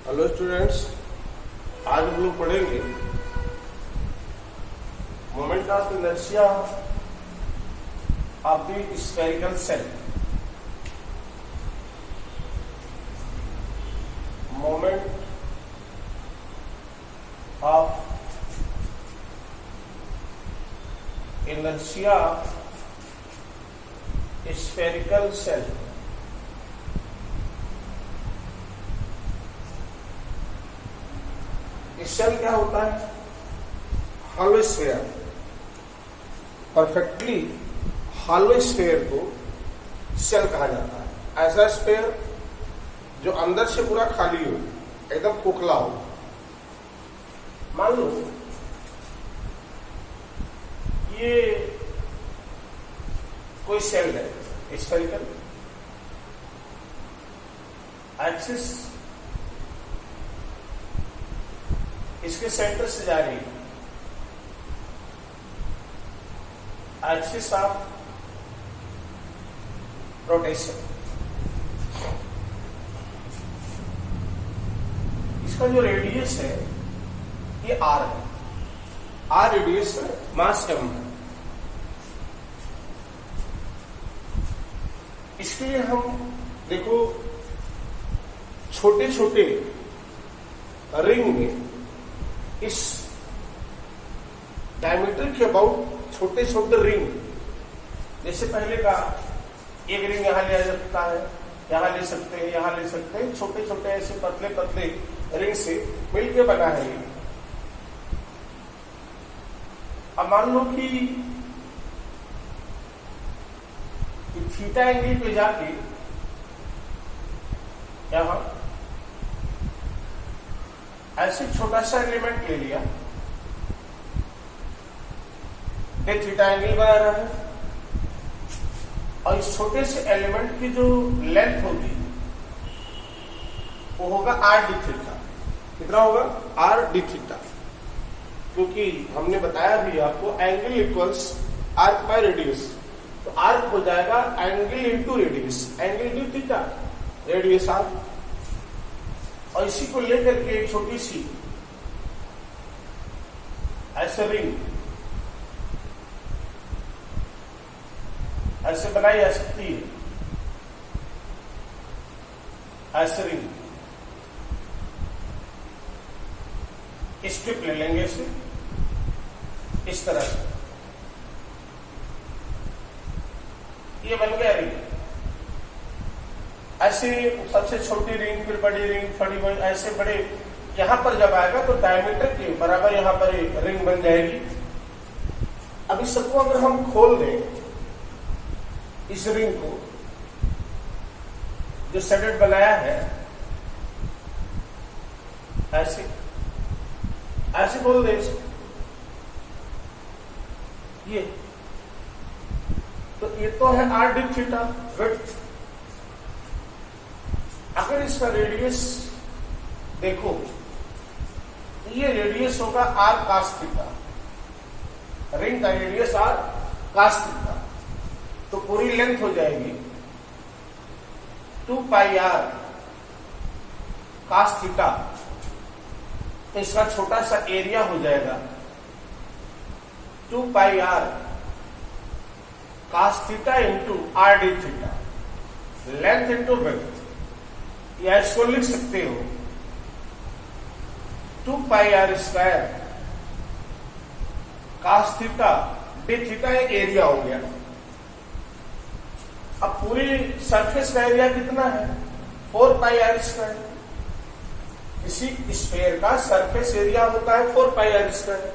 Hello students, आज हम लोग पढ़ेंगे moment of inertia of the spherical shell. Moment of inertia spherical shell. Shell क्या होता है? Hollow sphere. Perfectly hollow sphere को सेल कहा जाता है। ऐसा स्फीयर जो अंदर से पूरा खाली हो, एकदम खोखला हो। मान लो ये कोई सेल है स्फेरिकल, एक्सिस इसके सेंटर से जा रही है, एक्सिस ऑफ रोटेशन। इसका जो रेडियस है ये आर है। आर रेडियस है, मास एम है। इसके लिए हम देखो छोटे छोटे रिंग में इस डायमीटर के अबाउट छोटे छोटे रिंग, जैसे पहले का एक रिंग यहां लिया जाता है, यहां ले सकते हैं, यहां ले सकते हैं, छोटे छोटे ऐसे पतले पतले रिंग से मिलके बना है ये। अब मान लो कि थीटा एंगल पे जाके यहां ऐसे छोटा सा एलिमेंट ले लिया, थीटा एंगल बना रहा है, और इस छोटे से एलिमेंट की जो लेंथ होगी वो होगा आर डी थीटा। कितना होगा? R D theta. क्योंकि हमने बताया भी आपको angle equals arc by radius, तो आर्क हो जाएगा angle into radius, angle D theta, radius R. और इसी को लेकर के एक छोटी सी ऐसे रिंग ऐसे बनाई जा सकती है, ऐसे रिंग स्ट्रिप ले लेंगे इसे इस तरह से, ये बन गया रिंग। ऐसे सबसे छोटी रिंग, फिर बड़ी रिंग, थोड़ी बड़ी, ऐसे बड़े। यहां पर जब आएगा तो डायमीटर के बराबर यहां पर रिंग बन जाएगी। अब इस सबको अगर हम खोल दें, इस रिंग को जो सेटेड बनाया है, ऐसे ऐसे खोल दें इसको, ये तो है आर डी थीटा विड्थ। अगर इसका रेडियस देखो, ये रेडियस होगा आर कास थीटा, रिंग का रेडियस आर कास थीटा, तो पूरी लेंथ हो जाएगी 2 पाई आर कास थीटा। तो इसका छोटा सा एरिया हो जाएगा 2 pi R cos theta into R D theta, length into width. या इसको लिख सकते हो 2 pi R square cos theta D theta, एक एरिया हो गया। अब पूरी सरफेस का एरिया कितना है? 4 पाई आर स्क्वायर। किसी स्फीयर का सरफेस एरिया होता है 4 पाई आर स्क्वायर।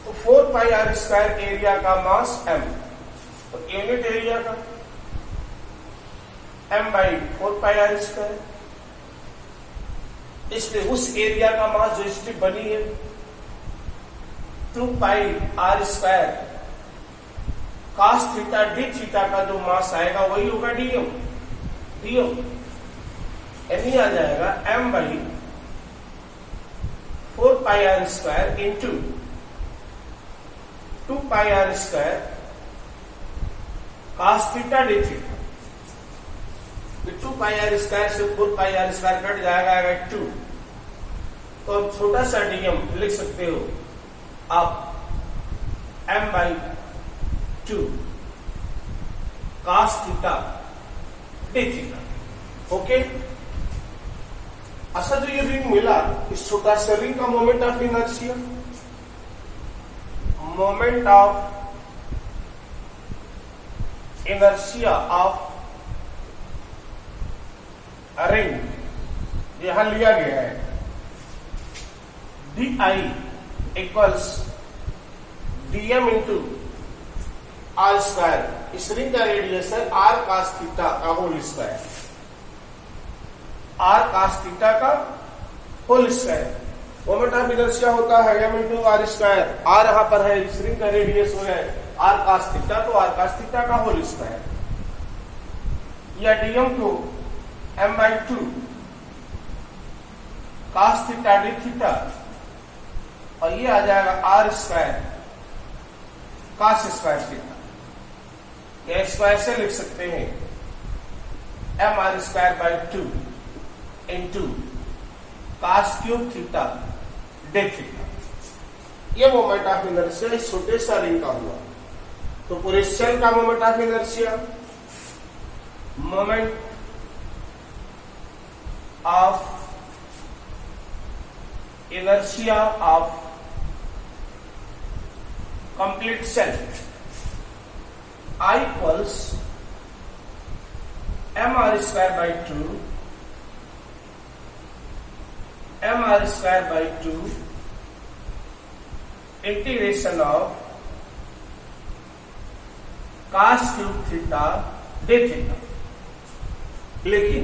तो 4 पाई आर स्क्वायर एरिया का मास m, तो यूनिट एरिया का m by 4 pi R square. इसलिए उस एरिया का मास जो स्ट्रिप बनी है 2 pi R square cos theta D theta का जो मास आएगा वही होगा डीएम। यानी आ जाएगा m by 4 pi R square into 2 pi R square cos theta D theta. 2 pi R square से 4 पाई आर स्क्वायर कट जाएगा, आएगा 2। तो अब छोटा सा डीएम लिख सकते हो आप m/2 cos theta d theta. Okay, अच्छा जो ये रिंग मिला, इस छोटा सा रिंग का moment of inertia, moment of inertia of ring यहां लिया गया है DI equals dm into R square. इस रिंग का रेडियस है r cos थीटा का whole square, r cos theta का whole square. Moment of inertia होता है m into R square, r यहां पर है, इस रिंग का रेडियस हो है r cos थीटा, तो r cos थीटा का होल स्क्वायर, या dm को m/2 cos theta d theta, और ये आ जाएगा r square cos square theta. या स्क्वायर से लिख सकते हैं mr²/2 into cos cube theta d theta. ये मोमेंट ऑफ इनर्शिया इस छोटे सा रिंग का हुआ। तो पूरे सेल का moment of inertia, moment of inertia of complete shell I equals mr²/2 integration of cos cube theta d theta. लेकिन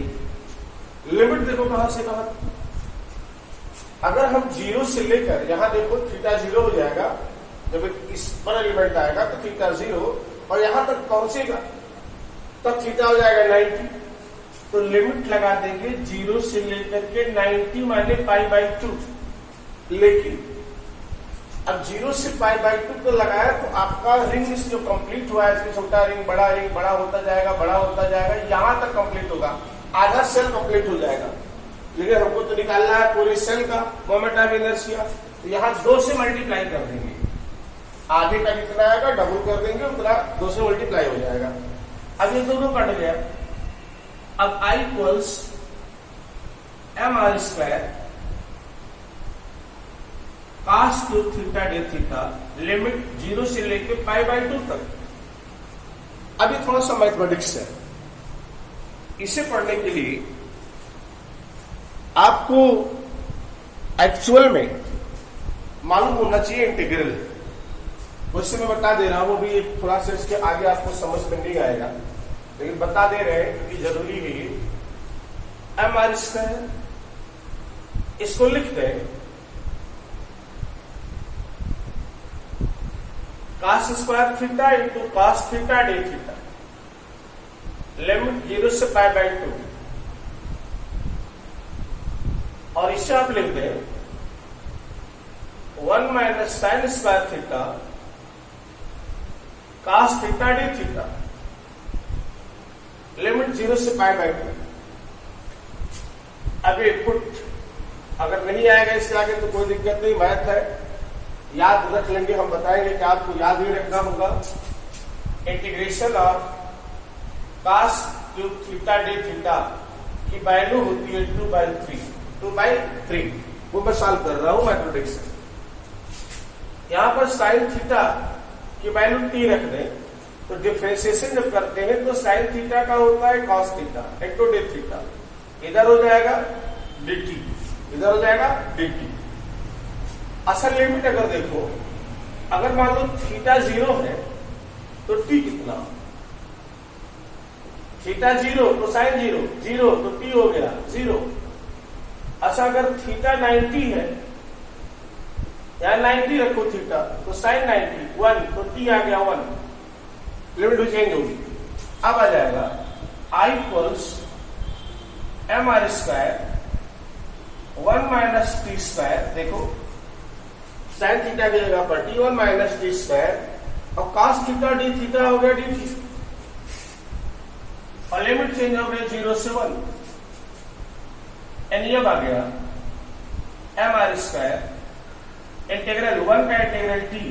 लिमिट देखो कहां से कहां। अगर हम 0 से लेकर यहां देखो थीटा 0 हो जाएगा, जब इस पर एलिमेंट आएगा तो थीटा 0, और यहां तक पहुंचेगा तब थीटा हो जाएगा 90। तो लिमिट लगा देंगे 0 से लेकर के 90 माने π/2। लेकिन अब 0 से π/2 को लगाया तो आपका रिंग जो कंप्लीट हुआ है, इसमें छोटा रिंग बड़ा होता जाएगा, बड़ा होता जाएगा, यहां तक कंप्लीट होगा, आधा सेल कंप्लीट हो जाएगा। लेकिन हमको तो निकालना है पूरे सेल का मोमेंट ऑफ इनर्शिया, तो यहां 2 से मल्टीप्लाई कर देंगे, आधे का जितना आएगा डबल कर देंगे, उतना 2 से मल्टीप्लाई हो जाएगा। अब ये दोनों कट गया। अब I equals mr² cos cube theta d theta, limit 0 से लेके π/2 तक। अभी थोड़ा सा मैथमेटिक्स है, इसे पढ़ने के लिए आपको एक्चुअल में मालूम होना चाहिए इंटीग्रल। वैसे मैं बता दे रहा हूं, वो भी थोड़ा सा इसके आगे आपको समझ में नहीं आएगा, लेकिन बता दे रहे हैं क्योंकि जरूरी है। mr², इसको लिख दें cos square theta into cos theta d theta, limit 0 से π/2, और इसे आप लिख दें 1 - sin square theta cos theta d theta, limit 0 से π/2। अभी पुट अगर नहीं आएगा इसके आगे तो कोई दिक्कत नहीं, मैथ है, याद रख लेंगे, हम बताएंगे कि आपको याद भी रखना होगा। Integration of cos cube theta d theta की वैल्यू होती है 2/3, वो मैं सॉल्व कर रहा हूं मैथमेटिक्स से। यहां पर sin थीटा की वैल्यू t रख दें, तो डिफरेंशिएशन जब करते हैं तो sin थीटा का होता है cos theta into d theta, इधर हो जाएगा dt, इधर हो जाएगा dt। असल लिमिट अगर देखो, अगर मान लो थीटा 0 है तो t कितना, थीटा 0 तो साइन 0 तो t हो गया 0। अच्छा अगर थीटा 90 है, या 90 रखो थीटा, तो साइन 90 1 तो t आ गया 1, लिमिट चेंज होगी। अब आ जाएगा I इक्वल्स mr² 1 - t², देखो साइन थीटा की जगह पर t1 - t², और cos थीटा d थीटा हो गया d थीटा, और लिमिट चेंज हो गई 0 से 1, एन ये आ गया एम आर स्क्वायर इंटीग्रल 1 का इंटीग्रल टी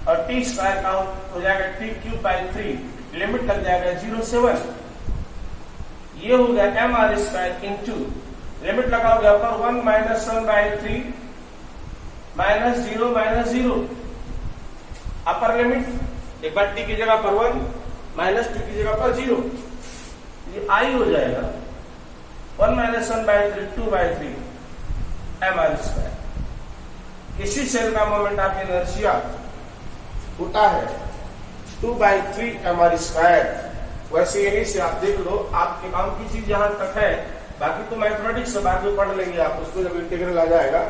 और टी स्क्वायर का हो जाएगा टी क्यूब बाई 3, लिमिट लग जाएगा 0 से 1, ये हो गया M R square into limit लगाओगे upper 1 minus 1 by 3 minus 0 minus 0, upper limit एक बार टी की जगह पर 1 माइनस टी की जगह पर 0, ये आई हो जाएगा 1 minus 1 by 3 2 by 3 M R square. किसी सेल का मोमेंट ऑफ इनर्शिया होता है 2 बाई 3 एम आर स्क्वायर। वैसे यही से आप देख लो, आपके काम की चीज जहां तक है, बाकी तो मैथमेटिक्स से बाद में पढ़ लेंगे आप, उसमें जब इंटीग्रल आ जाएगा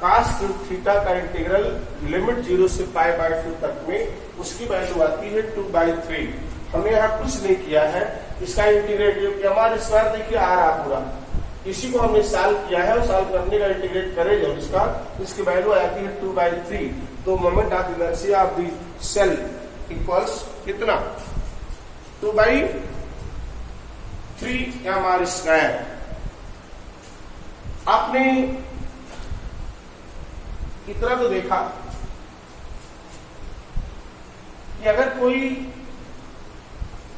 कास क्यूब थीटा का इंटीग्रल लिमिट 0 से पाई बाई 2 तक में उसकी वैल्यू आती है 2 बाई 3। हमने यहाँ कुछ नहीं किया है, इसका इंटीग्रेट एम आर स्क्वायर देखिए आ रहा पूरा, इसी को हमने सॉल्व किया है और सॉल्व करने का इंटीग्रेट करें जब इसका, इसकी वैल्यू आती है 2 बाई 3। तो moment of inertia of the shell equals कितना 2 बाई 3 एम आर स्क्वायर। आपने इतना तो देखा कि अगर कोई,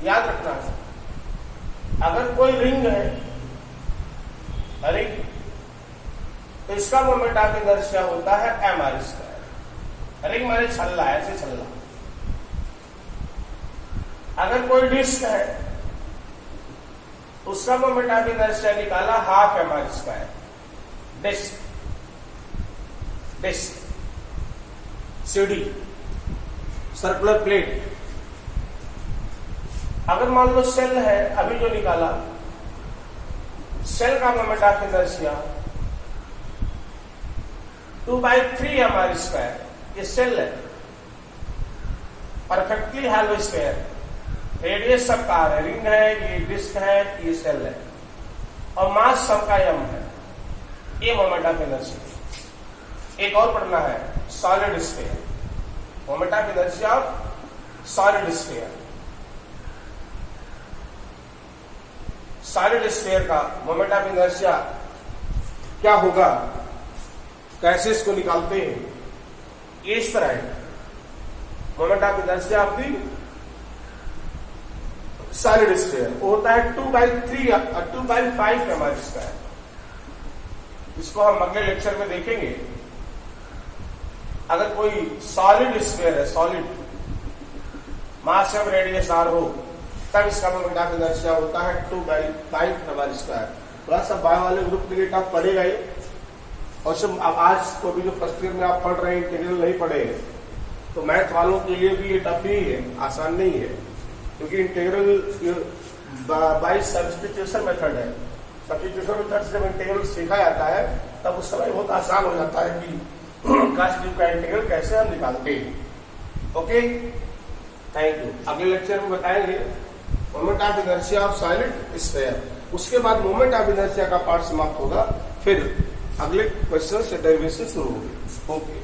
याद रखना है, अगर कोई रिंग है, रिंग, तो इसका मोमेंट ऑफ इनर्शिया होता है एम आर स्क्वायर। रिंग माने छल्ला, ऐसे छल्ला। अगर कोई डिस्क है उसका मोमेंट ऑफ इनर्शिया निकाला half M R square. Disc, disc, CD, circular plate. अगर मान लो सेल है, अभी जो निकाला, सेल का moment of inertia 2 by 3 M R square. ये सेल है, परफेक्टली हॉलो स्क्वायर, रेडियस सबका है, रिंग है, ये डिस्क है, ये सेल है, और मास सबका एम है, ये मोमेंट ऑफ इनर्शिया। एक और पढ़ना है, solid sphere, moment of inertia of solid sphere. Solid sphere का मोमेंट ऑफ इनर्शिया क्या होगा, कैसे इसको निकालते हैं, ये इस तरह है। Moment of inertia of the solid sphere वो होता है 2 बाई 5 एम आर स्क्वायर। इसको हम अगले लेक्चर में देखेंगे। अगर कोई सॉलिड स्फीयर है, solid, mass M radius R हो, तब इसका मोमेंट ऑफ इनर्शिया होता है 2 बाई 5 एम आर स्क्वायर। थोड़ा सा बाय वाले ग्रुप के लिए आप पढ़ेगा ही, और सब आज तो भी जो फर्स्ट ईयर में आप पढ़ रहे हैं इंटीग्रल नहीं पढ़े, तो मैथ वालों के लिए भी ये टफ ही है, आसान नहीं है, क्योंकि इंटीग्रल बाय सब्स्टिट्यूशन मेथड है। सब्स्टिट्यूशन मेथड से जब इंटीग्रल सीखा जाता है तब उस समय बहुत आसान हो जाता है कि काश क्यूब का इंटीग्रल कैसे हम निकालते हैं। Okay, thank you. अगले लेक्चर में बताएंगे moment of inertia of solid sphere. उसके बाद मोमेंट ऑफ इनर्शिया का पार्ट समाप्त होगा, फिर अगले क्वेश्चन से डेरिवेशन शुरू होगी। ओके।